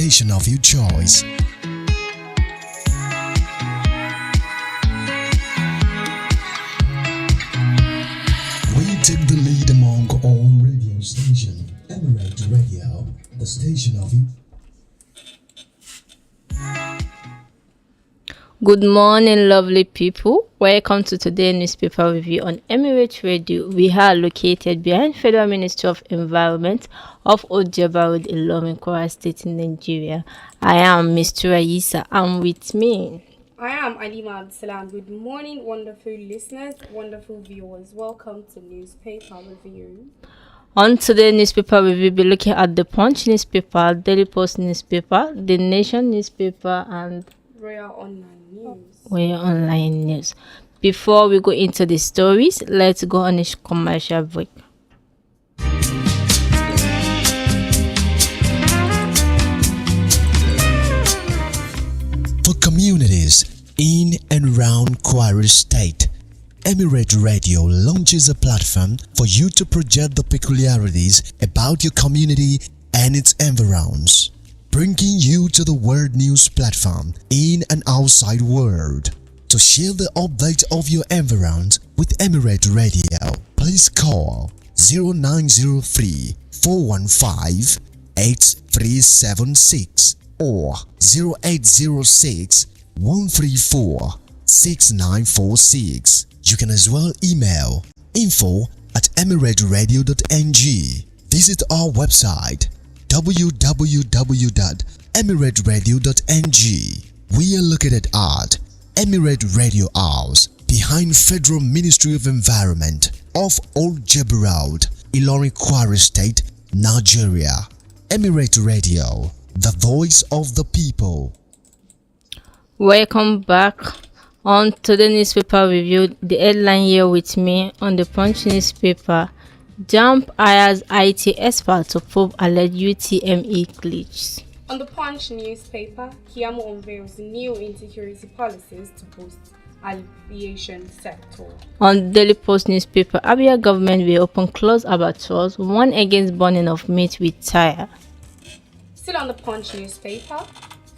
station of your choice. We take the lead among all radio stations. Emirate Radio, the station of you. Good morning, lovely people. Welcome to today's newspaper review on Emirate Radio. We are located behind Federal Ministry of Environment of Ojeba Road, Ilorin, Kwara State in Nigeria. I am Mr. Raisa, and with me I am Alimah Abdulsalam. Good morning, wonderful listeners, wonderful viewers. Welcome to Newspaper Review. On today's newspaper review, we'll be looking at the Punch newspaper, Daily Post newspaper, The Nation newspaper, and Royal Online News. Royal Online News. Before we go into the stories, let's go on a commercial break. For communities in and around Kwara State, Emirate Radio launches a platform for you to project the peculiarities about your community and its environs, bringing you to the world news platform in and outside world. To share the update of your environs with Emirate Radio, please call 0903 415 8376 or 0806 134 6946. You can as well email info@emirateradio.ng. Visit our website www.emirateradio.ng. We are located at Emirate Radio House behind Federal Ministry of Environment off Old Jebba Road, Ilorin, Kwara State, Nigeria. Emirate Radio, the voice of the people. Welcome back. On to the newspaper review, the headline here with me on the Punch newspaper: Jump hires IT expert to probe alleged UTME glitches. On the Punch newspaper, Kiamu unveils new insecurity policies to boost aviation sector. On Daily Post newspaper, Abia government will open closed abattoirs, warn against burning of meat with tire. Still on the Punch newspaper,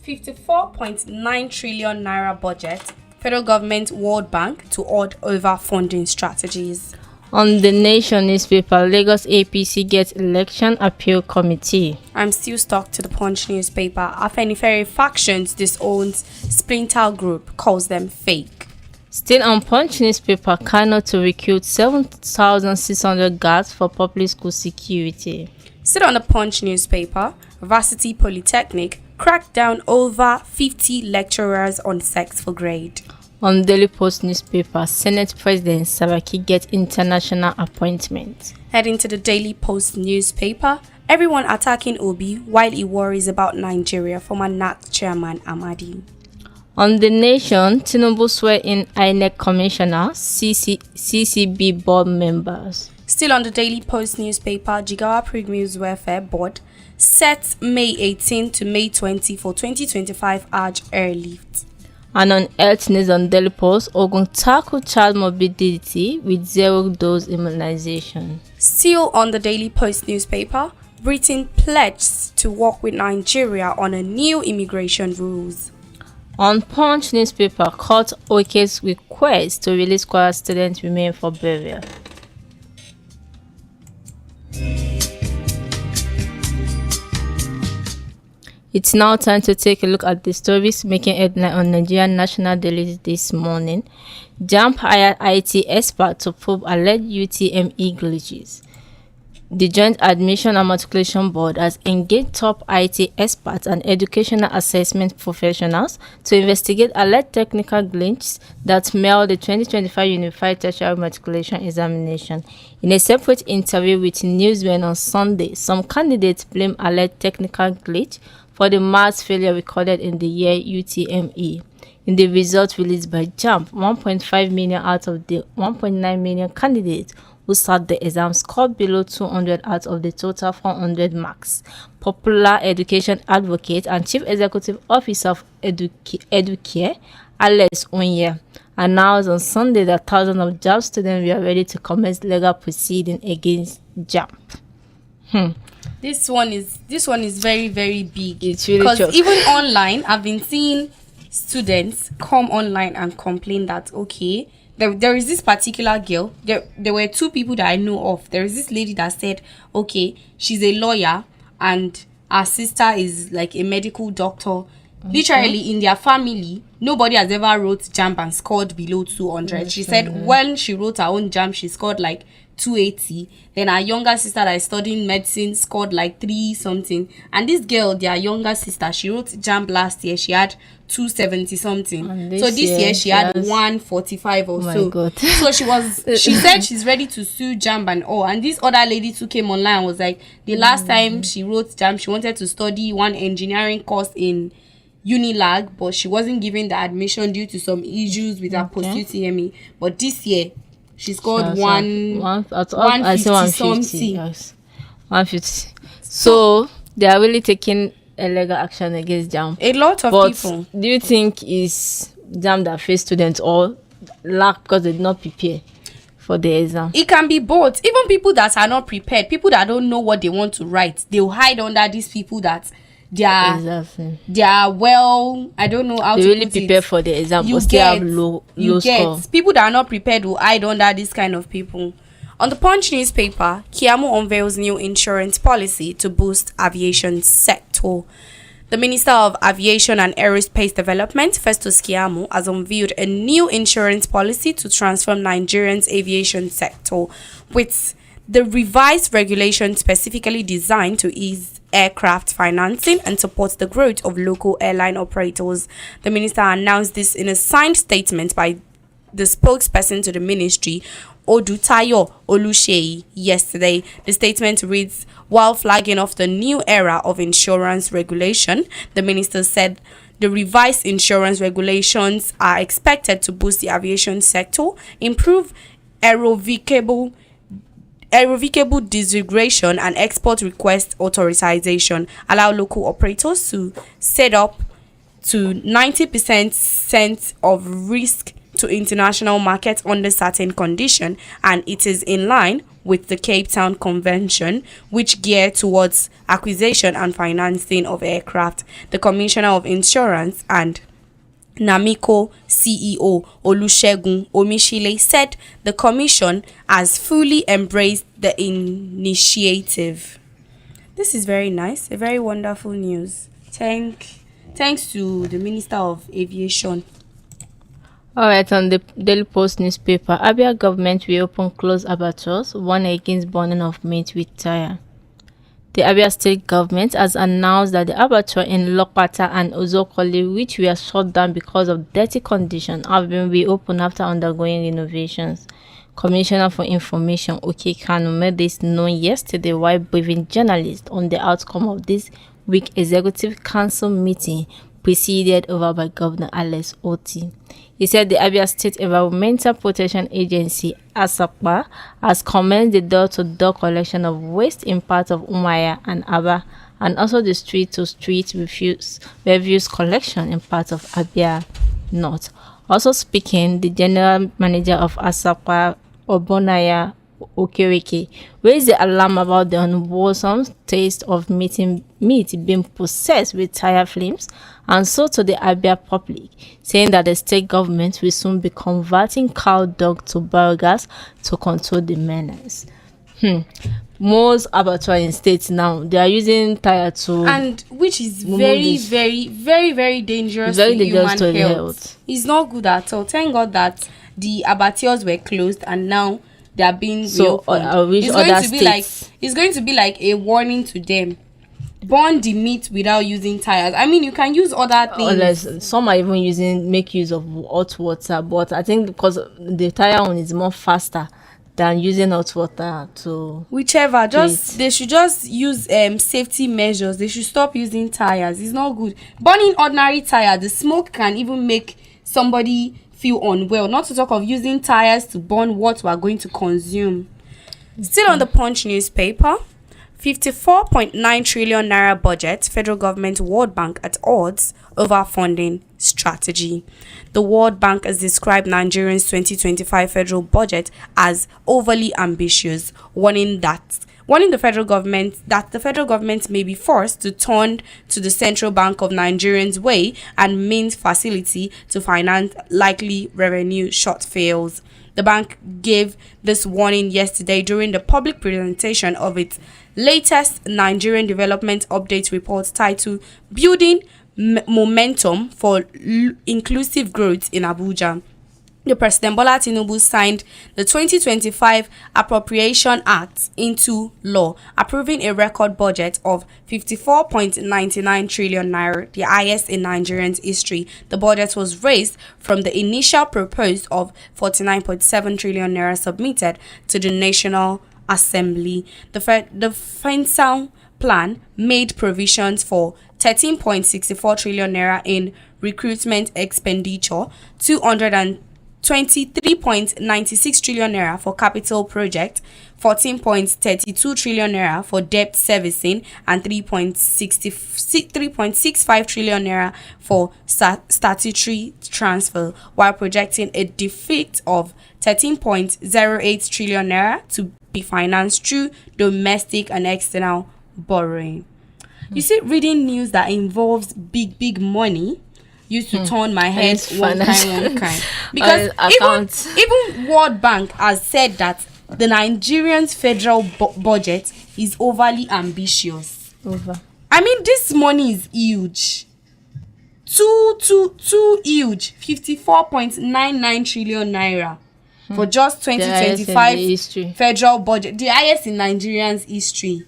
54.9 trillion naira budget, federal government, World Bank to hold over funding strategies. On the Nation newspaper, Lagos APC gets election appeal committee. I'm still stuck to the Punch newspaper. Afenifere factions disowns Splinter Group, calls them fake. Still on Punch newspaper, Kano to recruit 7,600 guards for public school security. Still on the Punch newspaper, Varsity Polytechnic cracked down over 50 lecturers on sex for grade. On Daily Post newspaper, Senate President Saraki gets international appointment. Heading to the Daily Post newspaper, everyone attacking Obi while he worries about Nigeria, former NAT chairman Amadi. On the Nation, Tinubu swear in INEC commissioner, CCB board members. Still on the Daily Post newspaper, Jigawa Pilgrims Welfare Board sets May 18 to May 20 for 2025 Hajj airlift. And on Health News on Daily Post, Ogun tackle child morbidity with 0-dose immunization. Still on the Daily Post newspaper, Britain pledges to work with Nigeria on a new immigration rules. On Punch newspaper, court OK's request to release Kwara students remain for burial. It's now time to take a look at the stories making headline on Nigerian national dailies this morning. JAMB hired IT expert to probe alleged UTME glitches. The Joint Admission and Matriculation Board has engaged top IT experts and educational assessment professionals to investigate alleged technical glitches that marred the 2025 Unified Tertiary Matriculation Examination. In a separate interview with Newsmen on Sunday, some candidates blame alleged technical glitch for the mass failure recorded in the year UTME. In the results released by JAMB, 1.5 million out of the 1.9 million candidates who sat the exam scored below 200 out of the total 400 marks. Popular education advocate and Chief Executive Officer of Educare, Alex Onye, announced on Sunday that thousands of JAMB students were ready to commence legal proceedings against JAMB. The This one is very, very big. It's really because choke. even online, I've been seeing students come online and complain that okay, there is this particular girl. There were two people that I know of. There is this lady that said, okay, she's a lawyer and her sister is like a medical doctor. Literally in their family, nobody has ever wrote JAMB and scored below 200. She said when she wrote her own JAMB, she scored like 280. Then her younger sister that is studying medicine scored like 3 something. And this girl, their younger sister, she wrote JAMB last year. She had 270 something. So this year she had 145 or so. God. So she said she's ready to sue JAMB and all. And this other lady too came online and was like, the last time she wrote JAMB, she wanted to study one engineering course in Unilag, but she wasn't given the admission due to some issues with her post-UTME. But this year, she scored 150 something. Yes. 150. So they are really taking a legal action against JAMB. A lot of people. Do you think is JAMB that face students or lack because they did not prepare for the exam? It can be both. Even people that are not prepared, people that don't know what they want to write, they'll hide under these people that they are well, I don't know how they to really put prepare it. For the exam, You but still have low get score. people that are not prepared will hide under this kind of people. On the Punch newspaper, Kiamu unveils new insurance policy to boost aviation sector. The Minister of Aviation and Aerospace Development, Festus Kiamu, has unveiled a new insurance policy to transform Nigeria's aviation sector, with the revised regulation specifically designed to ease aircraft financing and support the growth of local airline operators. The minister announced this in a signed statement by the spokesperson to the ministry, Odutayo Oluseyi, yesterday. The statement reads, while flagging off the new era of insurance regulation, the minister said the revised insurance regulations are expected to boost the aviation sector, improve aerovocable desegregation and export request authorization, allow local operators to set up to 90% of risk to international markets under certain conditions, and it is in line with the Cape Town Convention, which gear towards acquisition and financing of aircraft. The Commissioner of Insurance and Namico CEO Olusegun Omishile said the commission has fully embraced the initiative. This is very nice, a very wonderful news. Thanks to the Minister of Aviation. Alright, on the Daily Post newspaper, Abia government will open closed abattoirs, warn against burning of meat with tire. The Abia state government has announced that the abattoir in Lokpata and Ozokoli, which were shut down because of dirty conditions, have been reopened after undergoing renovations. Commissioner for Information Oke Kanu made this known yesterday while briefing journalists on the outcome of this week's Executive Council meeting presided over by Governor Alex Oti. He said the Abia State Environmental Protection Agency, ASAPA, has commenced the door-to-door collection of waste in parts of Umaya and Aba, and also the street-to-street refuse collection in parts of Abia North. Also speaking, the General Manager of ASAPA, Obonaya Okereke, raised the alarm about the unwholesome taste of meat being processed with tire flames and sold to the Abia public, saying that the state government will soon be converting cow dung to biogas to control the menace. Most abattoirs in states now, they are using tire to, and which is very, very, very, very dangerous to human health. It's not good at all. Thank God that the abattoirs were closed and now they are being reopened. It's going to be like a warning to them. Burn the meat without using tires. I mean, you can use other things. Unless some are even make use of hot water, but I think because the tire one is more faster than using hot water to whichever. They should just use safety measures. They should stop using tires. It's not good. Burning ordinary tire, the smoke can even make somebody feel unwell, not to talk of using tires to burn what we are going to consume. Still on the Punch newspaper, 54.9 trillion naira budget, federal government World Bank at odds over funding strategy. The World Bank has described Nigeria's 2025 federal budget as overly ambitious, warning warning the federal government that the federal government may be forced to turn to the Central Bank of Nigeria's way and Mint facility to finance likely revenue shortfalls. The bank gave this warning yesterday during the public presentation of its latest Nigerian Development Update report titled Building Momentum for Inclusive Growth in Abuja. The President Bola Tinubu signed the 2025 Appropriation Act into law, approving a record budget of 54.99 trillion naira, the highest in Nigeria's history. The budget was raised from the initial proposed of 49.7 trillion naira submitted to the National Assembly. The financial plan made provisions for 13.64 trillion naira in recruitment expenditure, 23.96 trillion naira for capital project, 14.32 trillion naira for debt servicing, and 3.65 trillion naira for statutory transfer, while projecting a deficit of 13.08 trillion naira to be financed through domestic and external borrowing. You see, reading news that involves big money used to turn my head one kind. Because even World Bank has said that the Nigerian federal budget is overly ambitious. I mean, this money is huge. Too huge. 54.99 trillion naira for just 2025 federal budget. The highest in Nigerian's history.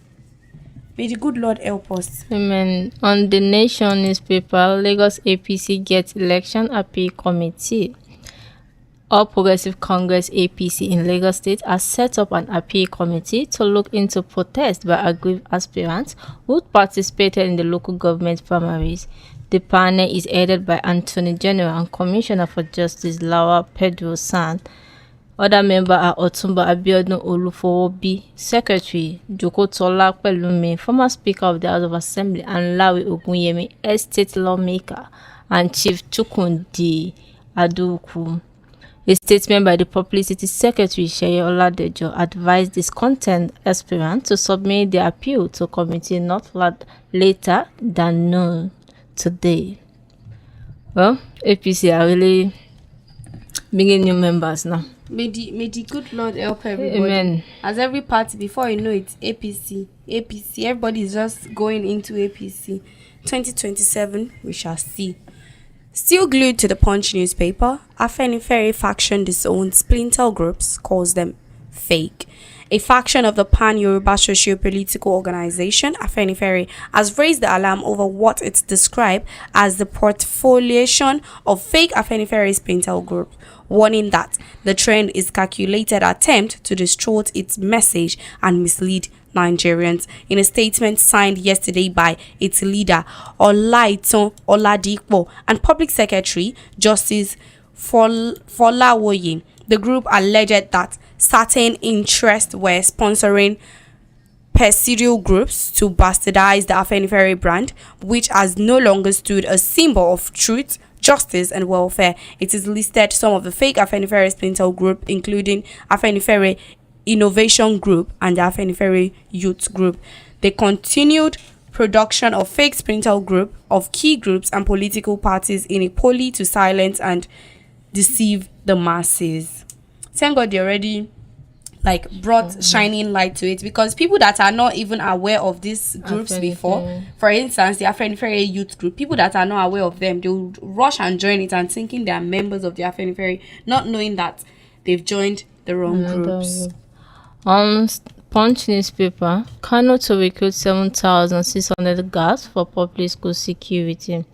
May the good Lord help us. Amen. On the Nation newspaper, Lagos APC gets election appeal committee. All Progressive Congress APC in Lagos State has set up an appeal committee to look into protests by aggrieved aspirants who participated in the local government primaries. The panel is headed by Attorney General and Commissioner for Justice Lawa Pedro San. Other members are Otumba Abiodun Olufowobi, Secretary Joko Tola Pelumi, former Speaker of the House of Assembly, and Lawi Ogunyemi, Estate Lawmaker, and Chief Chukwundi Aduku. A statement by the Publicity Secretary Sheye Oladejo advised discontent aspirants to submit their appeal to committee not later than noon today. Well, APC are really bringing new members now. May the good Lord help everybody. Amen. As every party, before you know it, APC. Everybody is just going into APC. 2027, we shall see. Still glued to the Punch newspaper, Afenifere faction disowns splinter groups, calls them fake. A faction of the Pan-Yoruba socio-political organization, Afenifere, has raised the alarm over what it's described as the proliferation of fake Afenifere splinter groups, warning that the trend is calculated attempt to distort its message and mislead Nigerians. In a statement signed yesterday by its leader, Olaitan Oladipo, and Public Secretary Justice Folawoye, the group alleged that certain interests were sponsoring perfidious groups to bastardize the Afenifere brand, which has no longer stood a symbol of truth, justice, and welfare. It is listed some of the fake Afenifere splinter group, including Afenifere Innovation Group and the Afenifere Youth Group. The continued production of fake splinter group of key groups and political parties in a poly to silence and deceive the masses. Thank God they already brought shining light to it, because people that are not even aware of these groups before, for instance the Afenifere Youth Group, people that are not aware of them, they would rush and join it and thinking they are members of the Afenifere, not knowing that they've joined the wrong groups. On Punch newspaper, Kano to recruit 7,600 guards for public school security.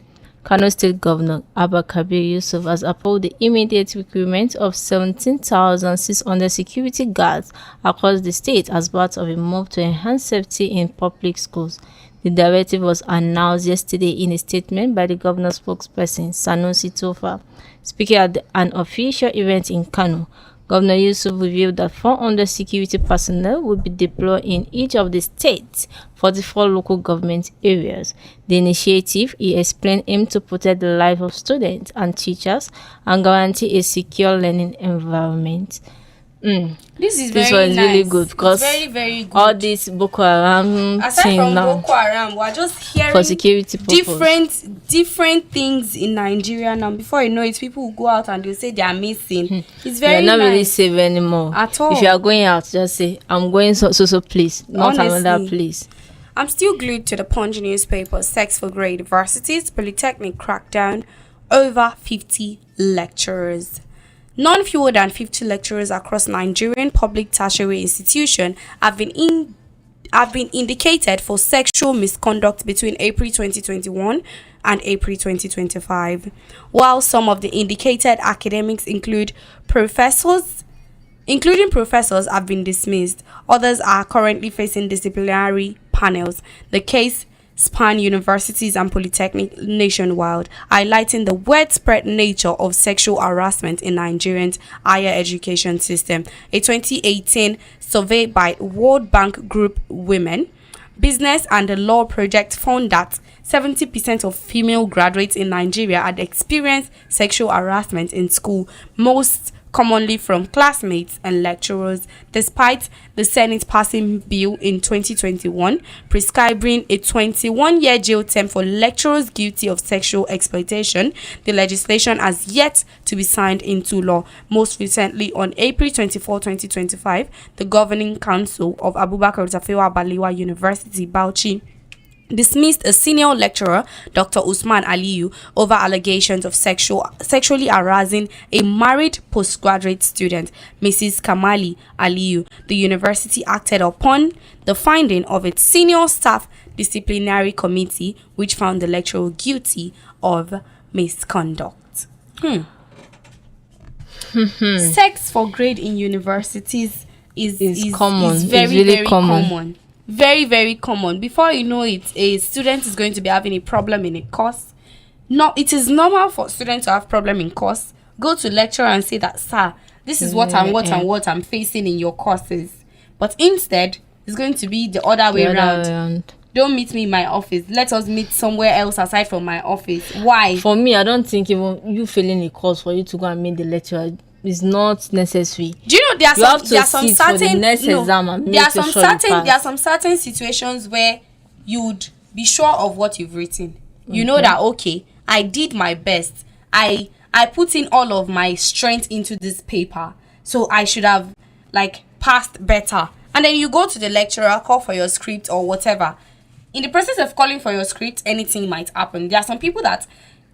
Kano State Governor Abba Kabir Yusuf has approved the immediate recruitment of 17,600 security guards across the state as part of a move to enhance safety in public schools. The directive was announced yesterday in a statement by the governor's spokesperson, Sanusi Tofa. Speaking at an official event in Kano, Governor Yusuf revealed that 400 security personnel will be deployed in each of the state's 44 local government areas. The initiative, he explained, aimed to protect the life of students and teachers and guarantee a secure learning environment. This very was nice. really good because It's very, very good. all this Boko Haram Aside thing from now Boko Haram, we're just hearing for security purpose. different things in Nigeria now. Before you know it, people will go out and they'll say they are missing. It's very You're not nice. really safe anymore. At all. If you are going out, just say, I'm going so place, not Honestly. another place. I'm still glued to the Punch newspaper. Sex for Grade Universities, Polytechnic crackdown over 50 lecturers. None fewer than 50 lecturers across Nigerian public tertiary institutions have been indicated for sexual misconduct between April 2021 and April 2025. While some of the indicated academics including professors have been dismissed, others are currently facing disciplinary panels. The case span universities and polytechnic nationwide, highlighting the widespread nature of sexual harassment in Nigeria's higher education system. A 2018 survey by World Bank Group Women, Business and the Law Project found that 70% of female graduates in Nigeria had experienced sexual harassment in school, most commonly from classmates and lecturers, despite the Senate passing bill in 2021 prescribing a 21-year jail term for lecturers guilty of sexual exploitation. The legislation has yet to be signed into law. Most recently, on April 24, 2025, the Governing Council of Abubakar Tafawa Balewa University, Bauchi, dismissed a senior lecturer, Dr. Usman Aliyu, over allegations of sexually harassing a married postgraduate student, Mrs. Kamali Aliyu. The university acted upon the finding of its senior staff disciplinary committee, which found the lecturer guilty of misconduct. Sex for grade in universities is common. Is very, it's really very common. Very, very common. Before you know it, a student is going to be having a problem in a course. No, it is normal for students to have problem in course. Go to lecturer and say that, sir, this is what what I'm facing in your courses. But instead, it's going to be the other way around. Don't meet me in my office. Let us meet somewhere else aside from my office. Why? For me, I don't think even you failing a course for you to go and meet the lecturer is not necessary. Do you know there are some certain situations where you would be sure of what you've written. You know that, okay, I did my best. I put in all of my strength into this paper, so I should have passed better. And then you go to the lecturer, call for your script or whatever. In the process of calling for your script, anything might happen. There are some people that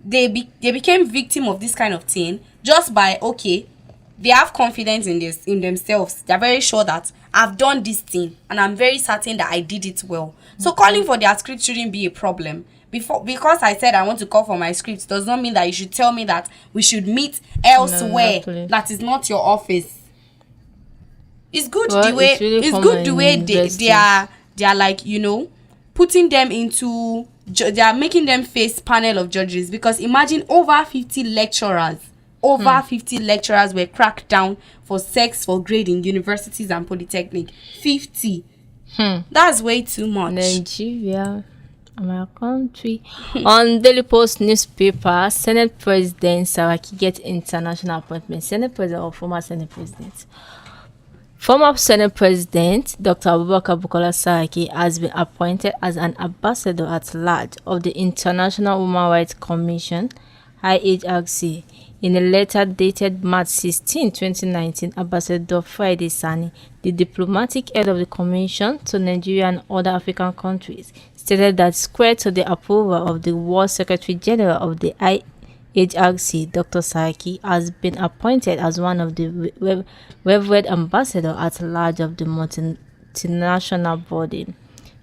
they became victim of this kind of thing just by, okay, they have confidence in themselves. They're very sure that I've done this thing and I'm very certain that I did it well. So calling for their script shouldn't be a problem. Because I said I want to call for my script does not mean that you should tell me that we should meet elsewhere. No, that is not your office. It's good the way they are putting them into, they are making them face panel of judges, because imagine over 50 lecturers were cracked down for sex for grade in universities and polytechnic. 50. That's way too much. Nigeria, my country. On Daily Post newspaper, Senate President Saraki gets international appointment. Senate President or former Senate President? Former Senate President Dr. Abubakar Bukola Saraki has been appointed as an ambassador at large of the International Human Rights Commission, IHRC. In a letter dated March 16, 2019, Ambassador Friday Sani, the diplomatic head of the Commission to Nigeria and other African countries, stated that square to the approval of the World Secretary General of the IHRC, Dr. Saraki, has been appointed as one of the revered ambassadors at large of the multinational body.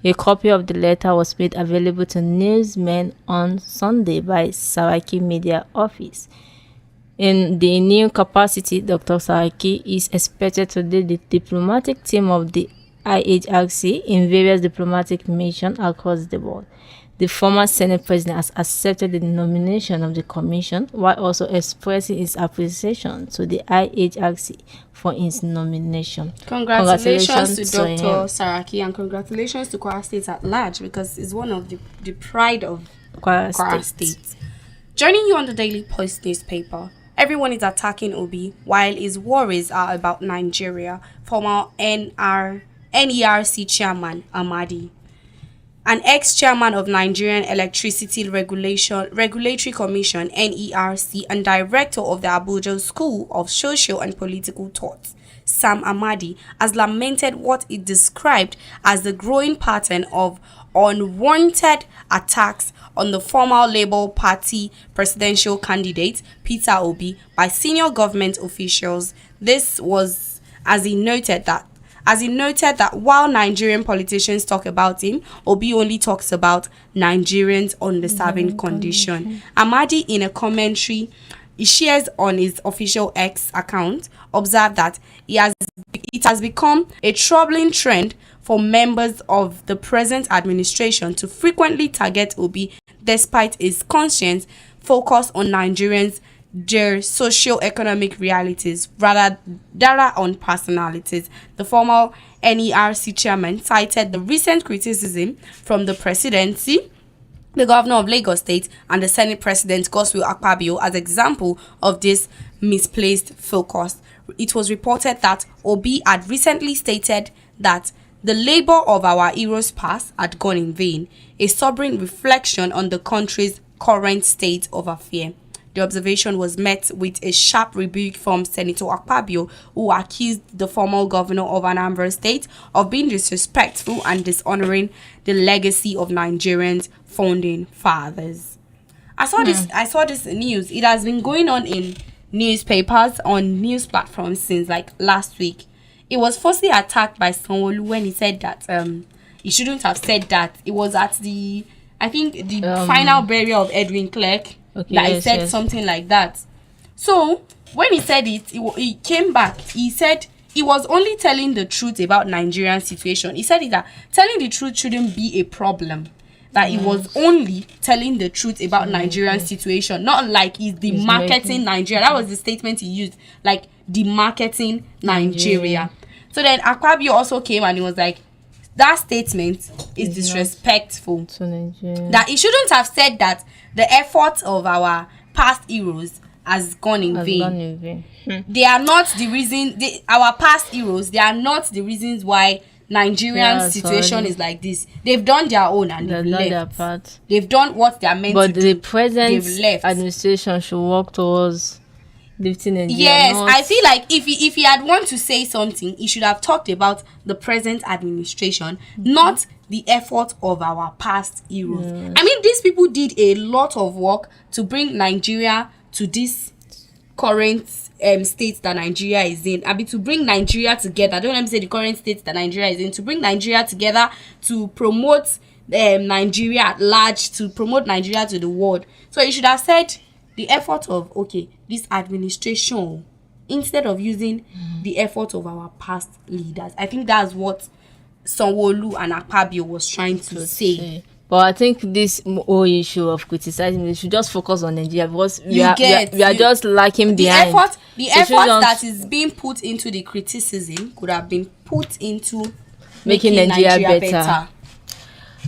A copy of the letter was made available to newsmen on Sunday by Saraki Media Office. In the new capacity, Dr. Saraki is expected to lead the diplomatic team of the IHRC in various diplomatic missions across the world. The former Senate President has accepted the nomination of the Commission while also expressing his appreciation to the IHRC for his nomination. Congratulations to Dr. Saraki, and congratulations to Kwara State at large, because it's one of the pride of Kwara State. Joining you on the Daily Post newspaper, Everyone is attacking Obi, while his worries are about Nigeria. Former NERC chairman Amadi, an ex-chairman of Nigerian Electricity Regulatory Commission (NERC) and director of the Abuja School of Social and Political Thought, Sam Amadi, has lamented what he described as the growing pattern of unwarranted attacks on the former Labour Party presidential candidate Peter Obi by senior government officials. This was as he noted that while Nigerian politicians talk about him, Obi only talks about Nigerians' underserving condition. Amadi, in a commentary he shares on his official X account, observed that it has become a troubling trend for members of the present administration to frequently target Obi despite his conscience focus on Nigerians' their socio-economic realities rather on personalities. The former NERC chairman cited the recent criticism from the presidency, the governor of Lagos State, and the Senate President Godswill Akpabio as example of this misplaced focus. It was reported that Obi had recently stated that the labor of our heroes past had gone in vain, a sobering reflection on the country's current state of affairs. The observation was met with a sharp rebuke from Senator Akpabio, who accused the former governor of Anambra State of being disrespectful and dishonoring the legacy of Nigerians' founding fathers. I saw this news. It has been going on in newspapers, on news platforms since like last week. It was firstly attacked by Sanwo-Olu when he said that he shouldn't have said that. It was at the final burial of Edwin Clark. Okay, that he said something like that. So when he said it, he came back. He said he was only telling the truth about Nigerian situation. He said that telling the truth shouldn't be a problem. That he was only telling the truth about Nigerian situation, not like he's demarketing Nigeria. That was the statement he used, like demarketing Nigeria. So then Akpabio also came and he was like, that statement is disrespectful to Nigeria. That he shouldn't have said that the effort of our past heroes has gone in vain. They are not the reason. Our past heroes, they are not the reasons why Nigerian situation is like this. They've done their own and they've left. Their part. They've done what they are meant to do. But the present administration should work towards lifting Nigeria. Yes, I feel like if he had want to say something, he should have talked about the present administration, not the effort of our past heroes. Yes. I mean, these people did a lot of work to bring Nigeria to this current state that Nigeria is in. I mean, to bring Nigeria together. Don't let me say the current state that Nigeria is in. To bring Nigeria together, to promote Nigeria at large, to promote Nigeria to the world. So you should have said the effort of, this administration, instead of using the effort of our past leaders. I think that's what Sanwo-Olu and Akpabio was trying to say. But I think this whole issue of criticizing, they should just focus on Nigeria because we are just lacking behind. The effort that is being put into the criticism could have been put into making Nigeria better.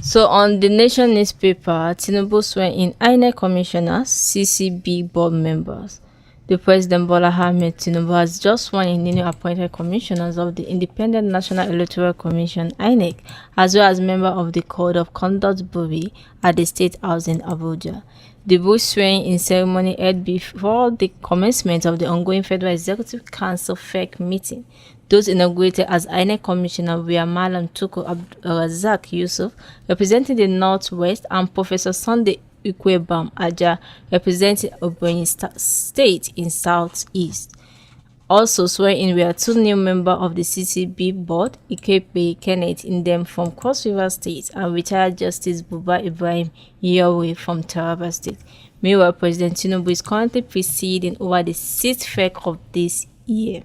So on the Nation newspaper, Tinubu swear in INEC commissioners, CCB board members. The President Bola Ahmed Tinubu has just sworn in newly appointed commissioners of the Independent National Electoral Commission (INEC), as well as member of the Code of Conduct Body at the State House in Abuja. The bush swearing-in ceremony held before the commencement of the ongoing Federal Executive Council FEC meeting. Those inaugurated as INEC Commissioner were Malam Tuku Abdulrazak Yusuf, representing the Northwest, and Professor Sunday Ikwebam Aja, representing Ebonyi State in Southeast. Also swearing in were two new members of the CCB board, Ikepe Kenneth Indem from Cross River State and retired Justice Buba Ibrahim Yowe from Taraba State. Meanwhile, President Tinubu is currently presiding over the 6th FEC of this year.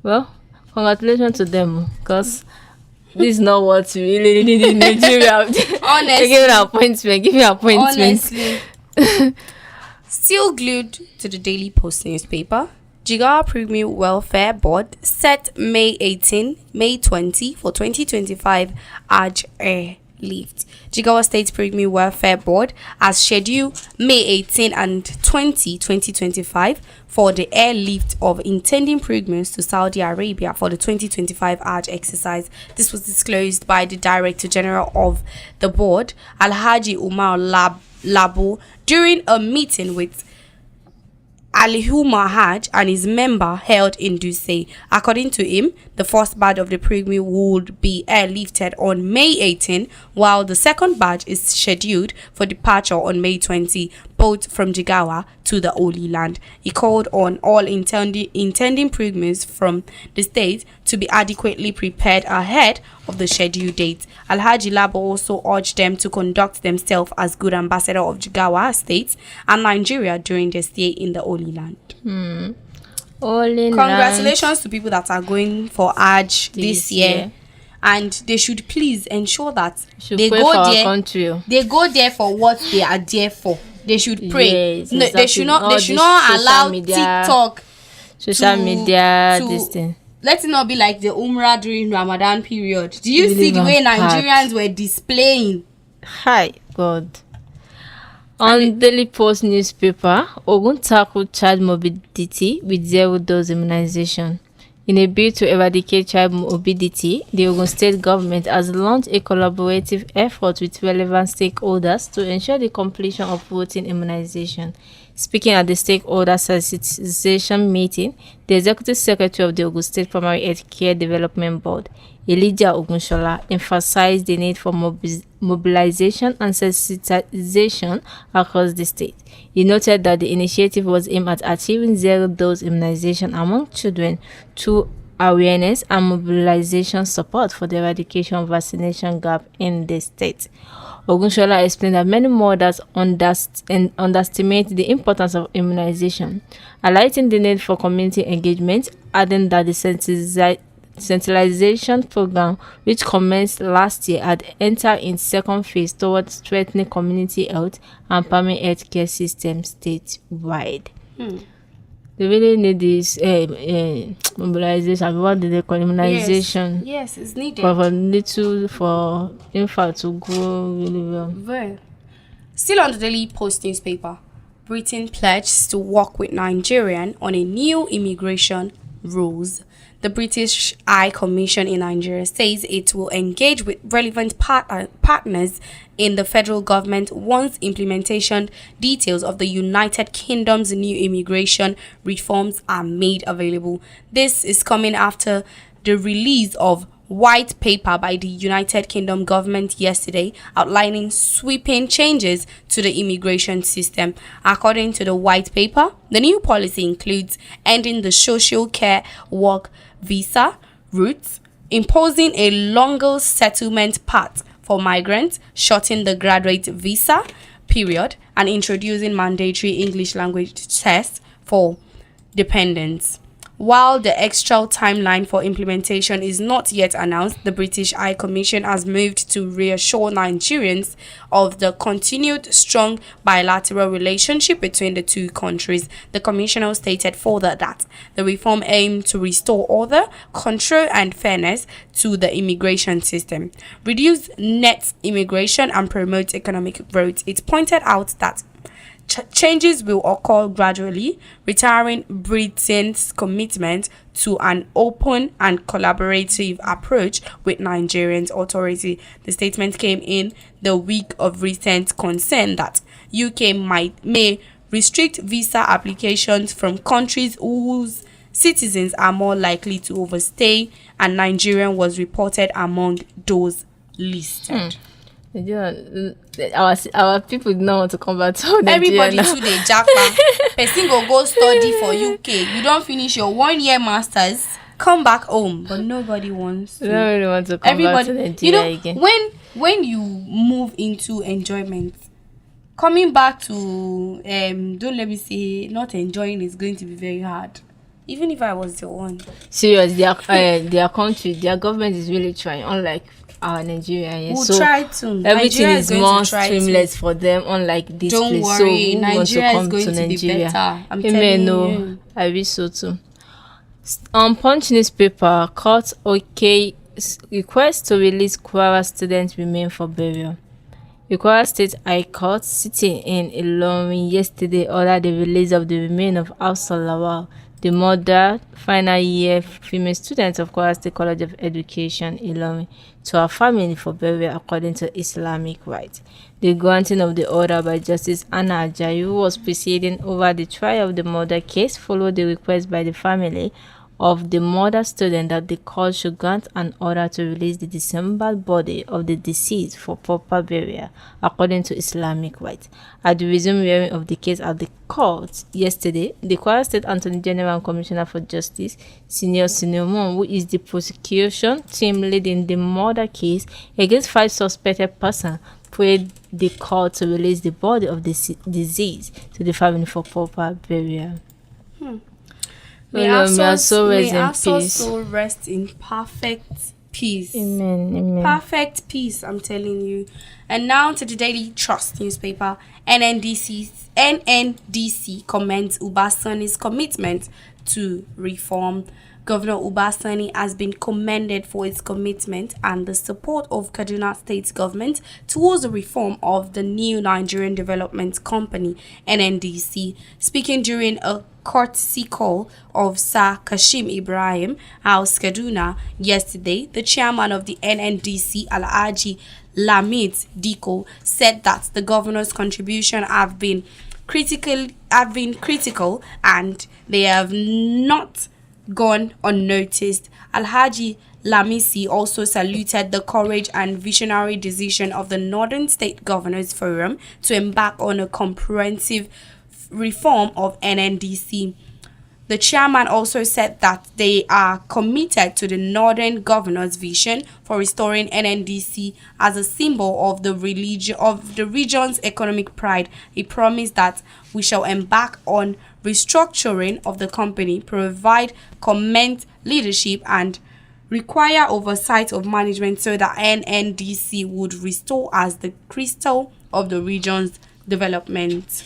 Well, congratulations to them, because this is not what we really need in Nigeria. Honestly. Give me an appointment. Honestly. Still glued to the Daily Post newspaper, Jigawa Premium Welfare Board set May 20 for 2025 Hajj airlift. Jigawa State Pygmy Welfare Board has scheduled May 18 and 20, 2025 for the airlift of intending pilgrims to Saudi Arabia for the 2025 Hajj exercise. This was disclosed by the Director General of the board, Alhaji Umar Labo, during a meeting with Alimah Hajj and his member held in Dusay. According to him, the first batch of the pilgrim would be airlifted on May 18, while the second batch is scheduled for departure on May 20, both from Jigawa to the Holy Land. He called on all intending pilgrims from the state to be adequately prepared ahead of the scheduled date. Alhaji Labo also urged them to conduct themselves as good ambassador of Jigawa State and Nigeria during their stay in the Holy Land. Congratulations to people that are going for Hajj this year. And they should please ensure that they go there. They go there for what they are there for. They should pray. Yes, no, exactly. they should not allow TikTok, social media, this thing. Let it not be like the Umrah during Ramadan period. Do you see the way Nigerians were displaying? Hi, God. On Daily Post newspaper, Ogun tackled child morbidity with zero-dose immunization. In a bid to eradicate child morbidity, the Ogun State government has launched a collaborative effort with relevant stakeholders to ensure the completion of routine immunization. Speaking at the stakeholder sensitization meeting, the Executive Secretary of the Ogun State Primary Health Care Development Board, Elijah Ogunshola, emphasized the need for mobilization and sensitization across the state. He noted that the initiative was aimed at achieving zero-dose immunization among children through awareness and mobilization support for the eradication of vaccination gap in the state. Ogunshola explained that many mothers underestimate the importance of immunization, highlighting the need for community engagement, adding that the sensitization program, which commenced last year, had entered in second phase towards strengthening community health and primary health care systems statewide. They really need this mobilization. What do they call immunization? Yes, it's needed. For infant to grow really well. Well, still on the Daily Post newspaper, Britain pledged to work with Nigeria on a new immigration rules. The British High Commission in Nigeria says it will engage with relevant partners in the federal government once implementation details of the United Kingdom's new immigration reforms are made available. This is coming after the release of white paper by the United Kingdom government yesterday outlining sweeping changes to the immigration system. According to the white paper, the new policy includes ending the social care work visa routes, imposing a longer settlement path for migrants, shortening the graduate visa period, and introducing mandatory English language tests for dependents. While the actual timeline for implementation is not yet announced, the British High Commission has moved to reassure Nigerians of the continued strong bilateral relationship between the two countries. The commissioner stated further that the reform aimed to restore order, control, and fairness to the immigration system, reduce net immigration, and promote economic growth. It pointed out that changes will occur gradually, reiterating Britain's commitment to an open and collaborative approach with Nigerian authorities. The statement came in the week of recent concern that UK may restrict visa applications from countries whose citizens are more likely to overstay, and Nigeria was reported among those listed. Our people don't want to come back to Nigeria. Everybody to the Japa. Person go study for UK. You don't finish your 1 year masters, come back home. But nobody wants to. They don't really want to come back to Nigeria again. When you move into enjoyment, coming back to don't let me say not enjoying is going to be very hard. Even if I was the one. Serious, their country, their government is really trying, unlike our Nigeria. Yeah. We'll so try to. Everything Nigeria is more streamless for them, unlike this Don't place. worry, so Nigeria is going to be better. I'm telling you. I wish so too. On Punch newspaper, court request to release Kwara students remain for burial. The Kwara State High Court sitting in Ilorin yesterday ordered the release of the remains of Hafsat Lawal, the mother, final year female student of Kwara State College of Education, Ilorin, to her family for burial according to Islamic rites. The granting of the order by Justice Anna Ajayi, who was presiding over the trial of the murder case, followed the request by the family of the murder student that the court should grant an order to release the dismembered body of the deceased for proper burial according to Islamic rites. At the resumed hearing of the case at the court yesterday, the Kwara State Attorney General and Commissioner for Justice, Senior Sinomon, who is the prosecution team leading the murder case against 5 suspected persons, prayed the court to release the body of the deceased to the family for proper burial. May our soul rest in perfect peace. Amen. Amen. Perfect peace, I'm telling you. And now to the Daily Trust newspaper. NNDC commends Ubasani's commitment to reform. Governor Ubasani has been commended for his commitment and the support of Kaduna State government towards the reform of the new Nigerian Development Company, NNDC. Speaking during a courtesy call of Sir Kashim Ibrahim, House Kaduna, yesterday, the chairman of the NNDC, Alhaji Lamid Diko, said that the governor's contribution have been critical and they have not gone unnoticed. Alhaji Lamisi also saluted the courage and visionary decision of the Northern State Governors Forum to embark on a comprehensive reform of NNDC. The chairman also said that they are committed to the Northern Governor's vision for restoring NNDC as a symbol of the region's economic pride. He promised that we shall embark on restructuring of the company, provide commend leadership and require oversight of management so that NNDC would restore as the crystal of the region's development.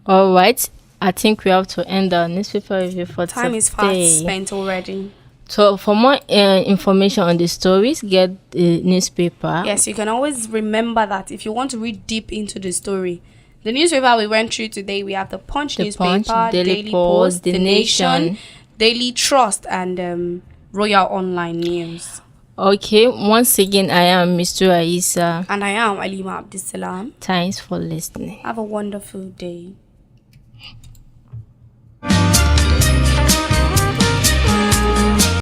All right, I think we have to end our newspaper review for today. Time is fast spent already. So for more information on the stories, get the newspaper. Yes, you can always remember that if you want to read deep into the story. The newspaper we went through today, we have the Punch newspaper, Daily Post, The Nation, Daily Trust, and Royal Online News. Okay, once again, I am Mr. Aisa. And I am Alimah Abdulsalam. Thanks for listening. Have a wonderful day.